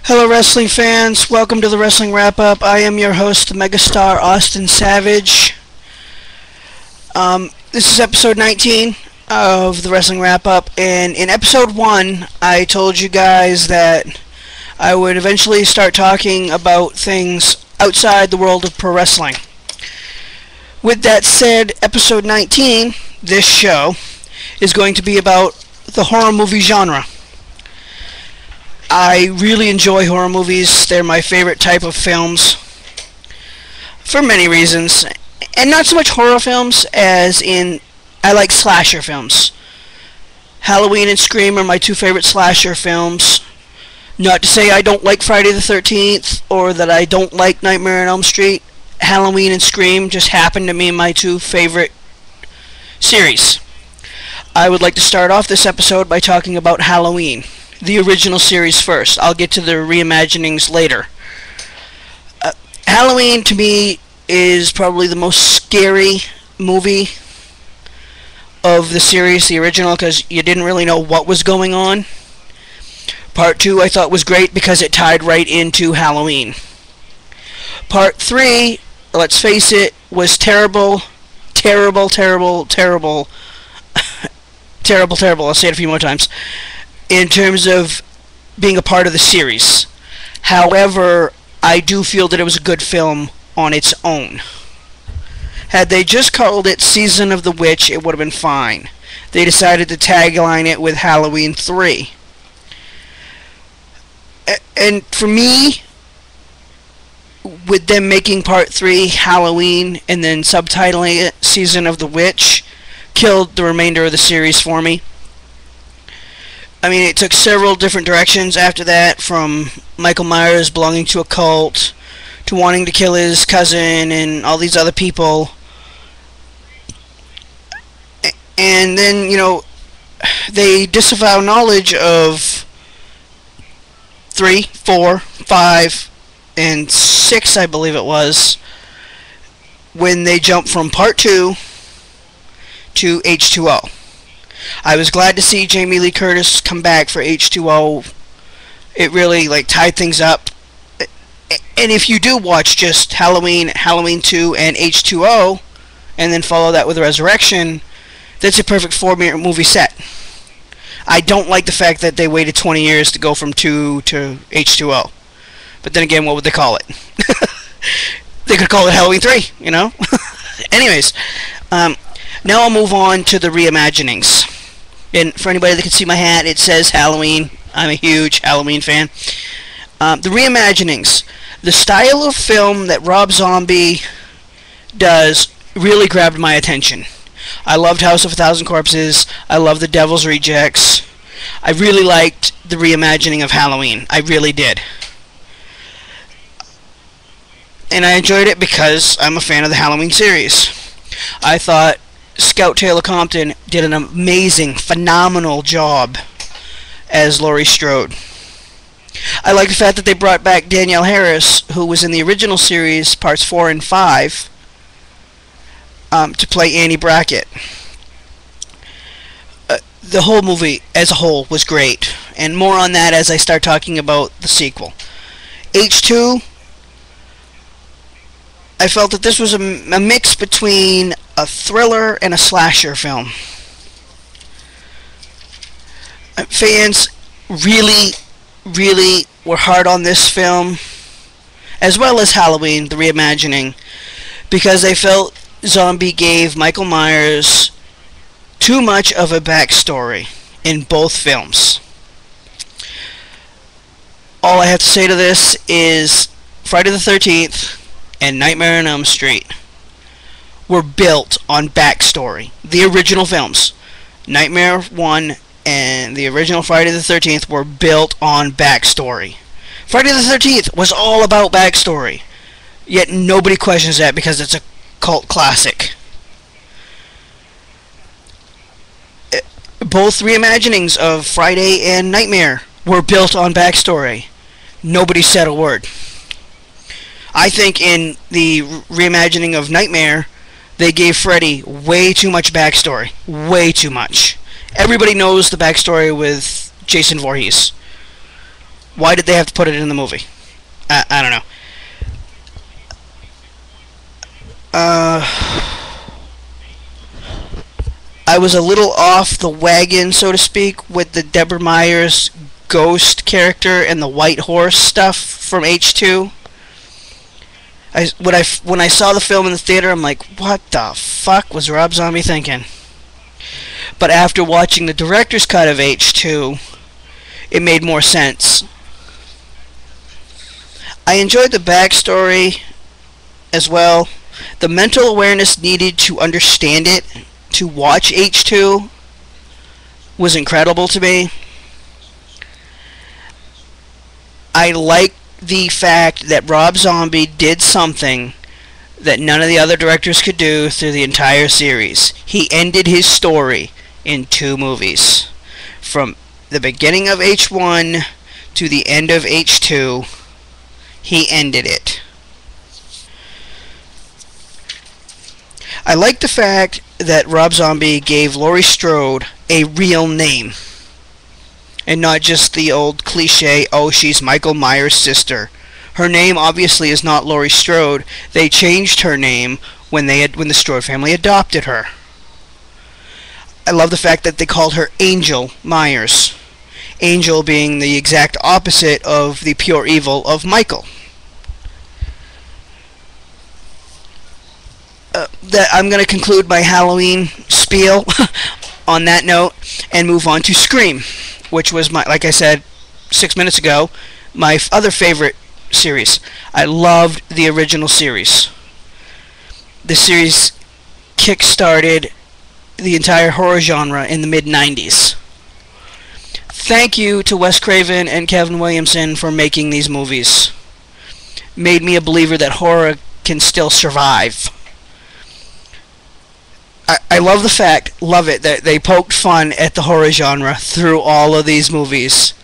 Hello, wrestling fans. Welcome to the Wrestling Wrap-Up. I am your host, the megastar Austin Savage. This is episode 19 of the Wrestling Wrap-Up, and in episode 1, I told you guys that I would eventually start talking about things outside the world of pro wrestling. With that said, episode 19, this show, is going to be about the horror movie genre. I really enjoy horror movies. They're my favorite type of films for many reasons. And not so much horror films as in I like slasher films. Halloween and Scream are my two favorite slasher films. Not to say I don't like Friday the 13th or that I don't like Nightmare on Elm Street. Halloween and Scream just happen to be my two favorite series. I would like to start off this episode by talking about Halloween. The original series first. I'll get to the reimaginings later. Halloween, to me, is probably the most scary movie of the series, the original, because you didn't really know what was going on. Part 2 I thought was great because it tied right into Halloween. Part 3, let's face it, was terrible. Terrible, terrible, terrible. Terrible, terrible. I'll say it a few more times. In terms of being a part of the series. However, I do feel that it was a good film on its own. Had they just called it Season of the Witch, it would have been fine. They decided to tagline it with Halloween 3. And for me, with them making Part 3 Halloween and then subtitling it Season of the Witch, killed the remainder of the series for me. I mean, it took several different directions after that, from Michael Myers belonging to a cult, to wanting to kill his cousin and all these other people. And then, you know, they disavow knowledge of 3, 4, 5, and 6, I believe it was, when they jumped from Part 2 to H2O. I was glad to see Jamie Lee Curtis come back for H2O. It really tied things up. And if you do watch just Halloween, Halloween 2, and H2O, and then follow that with Resurrection, that's a perfect 4-minute movie set. I don't like the fact that they waited 20 years to go from 2 to H2O. But then again, what would they call it? They could call it Halloween 3, you know? Anyways, now I'll move on to the reimaginings. And for anybody that can see my hat, it says Halloween. I'm a huge Halloween fan. The reimaginings. The style of film that Rob Zombie does really grabbed my attention. I loved House of a Thousand Corpses. I loved The Devil's Rejects. I really liked the reimagining of Halloween. I really did. And I enjoyed it because I'm a fan of the Halloween series. I thought Scout Taylor Compton did an amazing, phenomenal job as Laurie Strode. I like the fact that they brought back Danielle Harris, who was in the original series, parts 4 and 5, to play Annie Brackett. The whole movie as a whole was great, and more on that as I start talking about the sequel. H2, I felt that this was a mix between a thriller and a slasher film. Fans really, really were hard on this film, as well as Halloween, the reimagining, because they felt Zombie gave Michael Myers too much of a backstory in both films. All I have to say to this is Friday the 13th and Nightmare on Elm Street were built on backstory. The original films, Nightmare 1 and the original Friday the 13th, were built on backstory. Friday the 13th was all about backstory, yet nobody questions that because it's a cult classic. Both reimaginings of Friday and Nightmare were built on backstory. Nobody said a word. I think in the reimagining of Nightmare, they gave Freddy way too much backstory. Way too much. Everybody knows the backstory with Jason Voorhees. Why did they have to put it in the movie? I don't know. I was a little off the wagon, so to speak, with the Deborah Myers ghost character and the white horse stuff from H2. When I saw the film in the theater, I'm like, what the fuck was Rob Zombie thinking? But after watching the director's cut of H2, it made more sense. I enjoyed the backstory as well. The mental awareness needed to understand it, to watch H2, was incredible to me. I like the fact that Rob Zombie did something that none of the other directors could do through the entire series. He ended his story in 2 movies. From the beginning of H1 to the end of H2, he ended it. I like the fact that Rob Zombie gave Laurie Strode a real name, and not just the old cliche, oh, she's Michael Myers' sister. Her name obviously is not Laurie Strode. They changed her name when the Strode family adopted her. I love the fact that they called her Angel Myers. Angel being the exact opposite of the pure evil of Michael. That I'm going to conclude my Halloween spiel on that note and move on to Scream, which was, like I said 6 minutes ago, my other favorite series. I loved the original series. The series kick-started the entire horror genre in the mid-90s. Thank you to Wes Craven and Kevin Williamson for making these movies. Made me a believer that horror can still survive. I love the fact, love it, that they poked fun at the horror genre through all of these movies.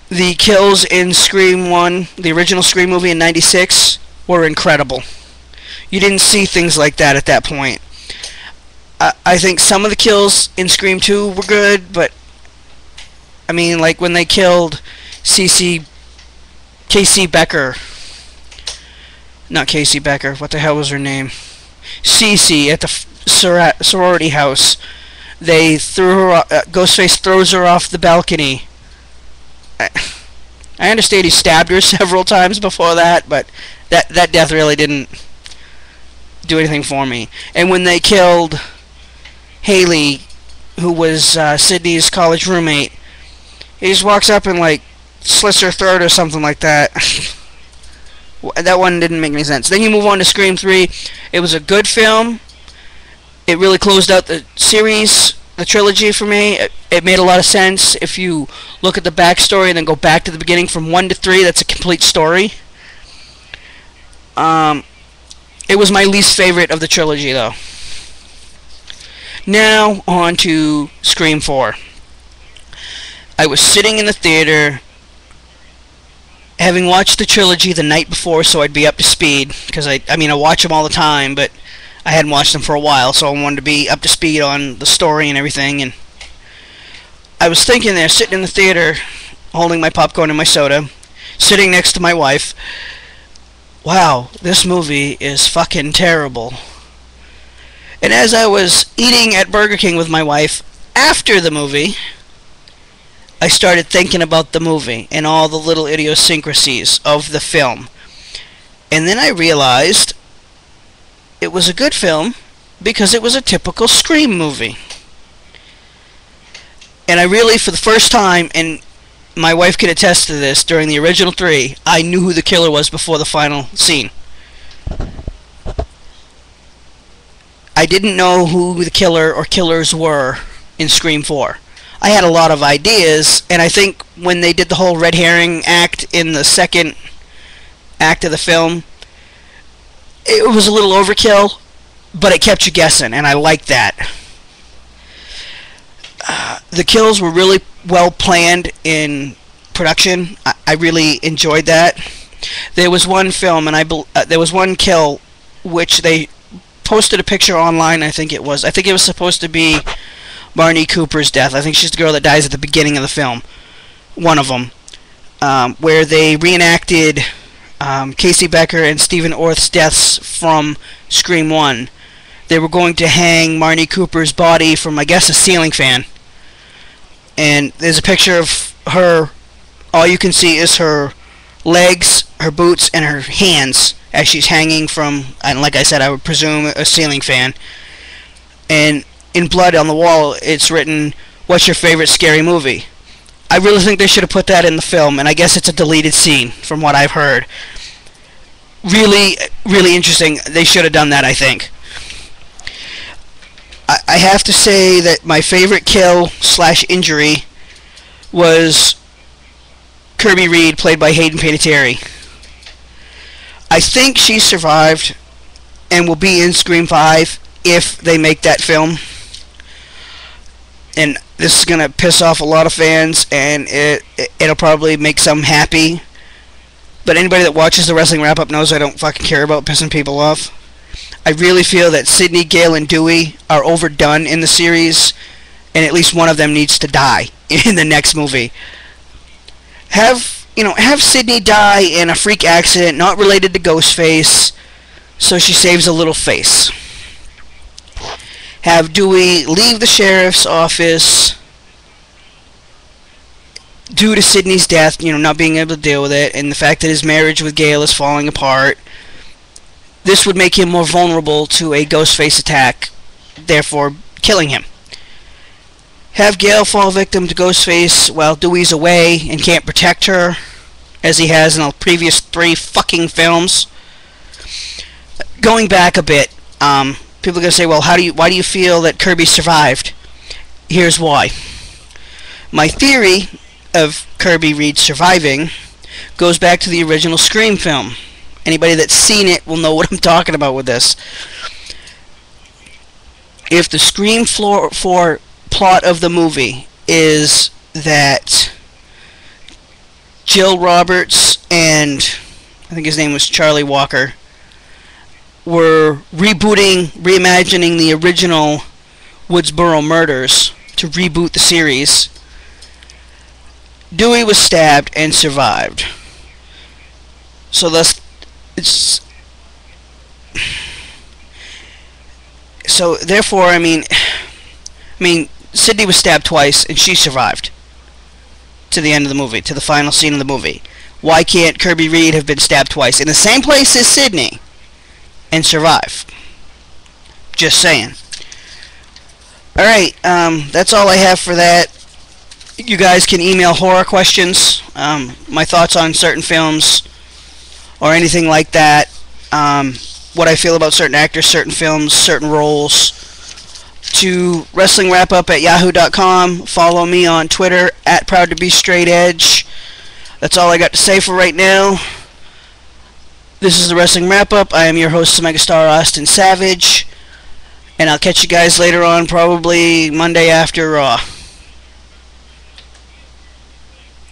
The kills in Scream 1, the original Scream movie in '96, were incredible. You didn't see things like that at that point. I think some of the kills in Scream 2 were good, but I mean, like when they killed Casey Becker. Not Casey Becker, what the hell was her name? Cece at the sorority house. They threw her. Ghostface throws her off the balcony. I understand he stabbed her several times before that, but that death really didn't do anything for me. And when they killed Haley, who was Sydney's college roommate, he just walks up and like slits her throat or something like that. That one didn't make any sense. Then you move on to Scream 3. It was a good film. It really closed out the series, the trilogy for me. It made a lot of sense. If you look at the backstory and then go back to the beginning from 1 to 3, that's a complete story. It was my least favorite of the trilogy, though. Now, on to Scream 4. I was sitting in the theater, having watched the trilogy the night before, so I'd be up to speed, because I watch them all the time, but I hadn't watched them for a while, so I wanted to be up to speed on the story and everything. And I was thinking there, sitting in the theater, holding my popcorn and my soda, sitting next to my wife, wow, this movie is fucking terrible. And as I was eating at Burger King with my wife after the movie, I started thinking about the movie and all the little idiosyncrasies of the film. And then I realized it was a good film because it was a typical Scream movie. And I really, for the first time, and my wife could attest to this, during the original 3, I knew who the killer was before the final scene. I didn't know who the killer or killers were in Scream 4. I had a lot of ideas, and I think when they did the whole red herring act in the second act of the film, it was a little overkill, but it kept you guessing, and I liked that. The kills were really well planned in production. I really enjoyed that. There was one film, and there was one kill, which they posted a picture online. I think it was supposed to be Marnie Cooper's death. I think she's the girl that dies at the beginning of the film. one of them, where they reenacted Casey Becker and Stephen Orth's deaths from Scream 1. They were going to hang Marnie Cooper's body from, I guess, a ceiling fan. And there's a picture of her. All you can see is her legs, her boots, and her hands as she's hanging from, and like I said, I would presume a ceiling fan. And in blood on the wall, it's written, "What's your favorite scary movie?" I really think they should have put that in the film, and I guess it's a deleted scene from what I've heard. Really, really interesting. They should have done that, I think. I have to say that my favorite kill / injury was Kirby Reed, played by Hayden Panettiere. I think she survived and will be in Scream 5 if they make that film. And this is going to piss off a lot of fans, and it'll probably make some happy. But anybody that watches the Wrestling Wrap-Up knows I don't fucking care about pissing people off. I really feel that Sydney, Gale, and Dewey are overdone in the series, and at least one of them needs to die in the next movie. Have Sydney die in a freak accident not related to Ghostface, so she saves a little face. Have Dewey leave the sheriff's office due to Sydney's death, not being able to deal with it, and the fact that his marriage with Gale is falling apart. This would make him more vulnerable to a Ghostface attack, therefore killing him. Have Gale fall victim to Ghostface while Dewey's away and can't protect her, as he has in the previous 3 fucking films. Going back a bit, people are going to say, well, why do you feel that Kirby survived? Here's why. My theory of Kirby Reed surviving goes back to the original Scream film. Anybody that's seen it will know what I'm talking about with this. If the Scream 4 plot of the movie is that Jill Roberts and I think his name was Charlie Walker were reimagining the original Woodsboro murders to reboot the series, Dewey was stabbed and survived. So therefore, I mean, Sydney was stabbed twice and she survived to the end of the movie, to the final scene of the movie. Why can't Kirby Reed have been stabbed twice in the same place as Sydney and survive? Just saying. Alright, that's all I have for that. You guys can email horror questions, my thoughts on certain films, or anything like that. What I feel about certain actors, certain films, certain roles, to WrestlingWrapUp@yahoo.com. Follow me on Twitter @ProudToBeStraightEdge. That's all I got to say for right now. This is the Wrestling Wrap-Up. I am your host, Megastar Austin Savage, and I'll catch you guys later on, probably Monday after Raw.